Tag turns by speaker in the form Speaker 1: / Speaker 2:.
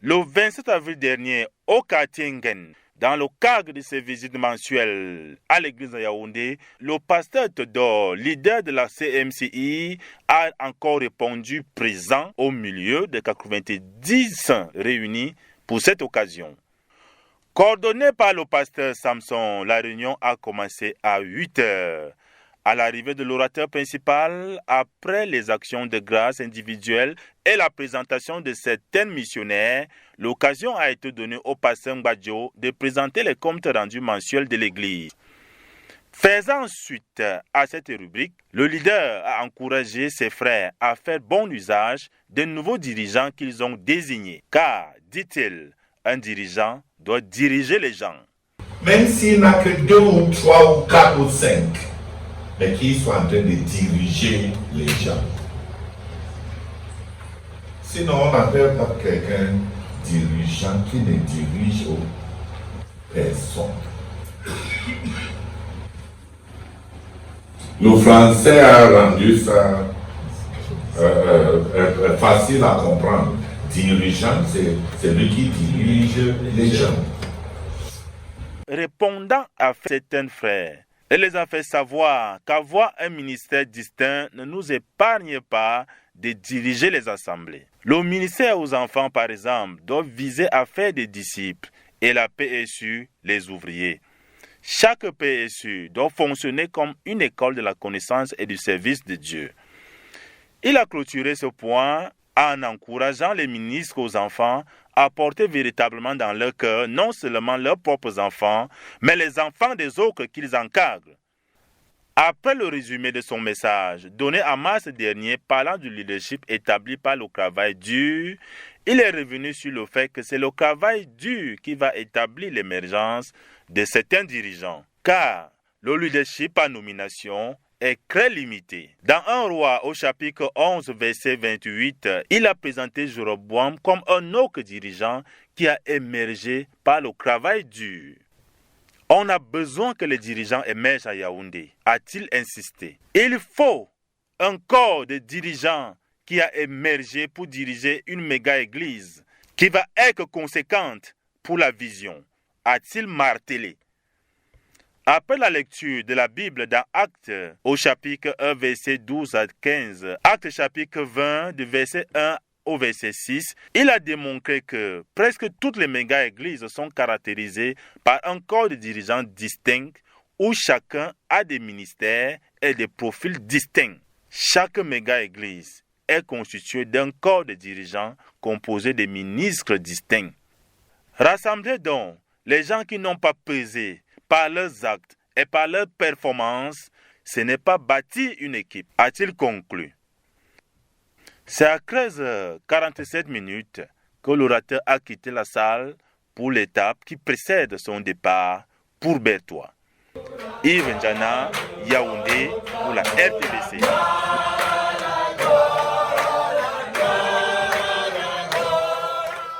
Speaker 1: Le 27 avril dernier, au Katingen, dans le cadre de ses visites mensuelles à l'église de Yaoundé, le pasteur Théodore, leader de la CMCI, a encore répondu présent au milieu des 90 réunis pour cette occasion. Coordonnée par le pasteur Samson, la réunion a commencé à 8 heures. À l'arrivée de l'orateur principal, après les actions de grâce individuelles et la présentation de certains missionnaires, l'occasion a été donnée au pasteur Mbadjo de présenter les comptes rendus mensuels de l'Église. Faisant suite à cette rubrique, le leader a encouragé ses frères à faire bon usage des nouveaux dirigeants qu'ils ont désignés. Car, dit-il, un dirigeant doit diriger les gens.
Speaker 2: Même s'il n'a que 2 ou 3 ou 4 ou 5, mais qu'il soit en train de diriger les gens. Sinon, on n'appelle pas quelqu'un dirigeant qui ne dirige personne. Le français a rendu ça facile à comprendre. Dirigeant, c'est celui qui dirige les gens.
Speaker 1: Répondant à certains frères, elle les a fait savoir qu'avoir un ministère distinct ne nous épargne pas de diriger les assemblées. Le ministère aux enfants, par exemple, doit viser à faire des disciples et la PSU, les ouvriers. Chaque PSU doit fonctionner comme une école de la connaissance et du service de Dieu. Il a clôturé ce point en encourageant les ministres aux enfants à porter véritablement dans leur cœur non seulement leurs propres enfants, mais les enfants des autres qu'ils encadrent. Après le résumé de son message, donné en mars dernier parlant du leadership établi par le travail dur, il est revenu sur le fait que c'est le travail dur qui va établir l'émergence de certains dirigeants. Car le leadership par nomination est très limité. Dans 1 Roi au chapitre 11, verset 28, il a présenté Jéroboam comme un autre dirigeant qui a émergé par le travail dur. On a besoin que les dirigeants émergent à Yaoundé, a-t-il insisté. Il faut un corps de dirigeants qui a émergé pour diriger une méga-église qui va être conséquente pour la vision, a-t-il martelé. Après la lecture de la Bible dans Actes au chapitre 1, verset 12 à 15, Actes chapitre 20, de verset 1 au verset 6, il a démontré que presque toutes les méga-églises sont caractérisées par un corps de dirigeants distincts où chacun a des ministères et des profils distincts. Chaque méga-église est constituée d'un corps de dirigeants composé de ministres distincts. Rassemblez donc les gens qui n'ont pas pesé par leurs actes et par leurs performances, ce n'est pas bâtir une équipe, a-t-il conclu. C'est à 13h47 que l'orateur a quitté la salle pour l'étape qui précède son départ pour Bertois. Yves Njana, Yaoundé, pour la RTBC.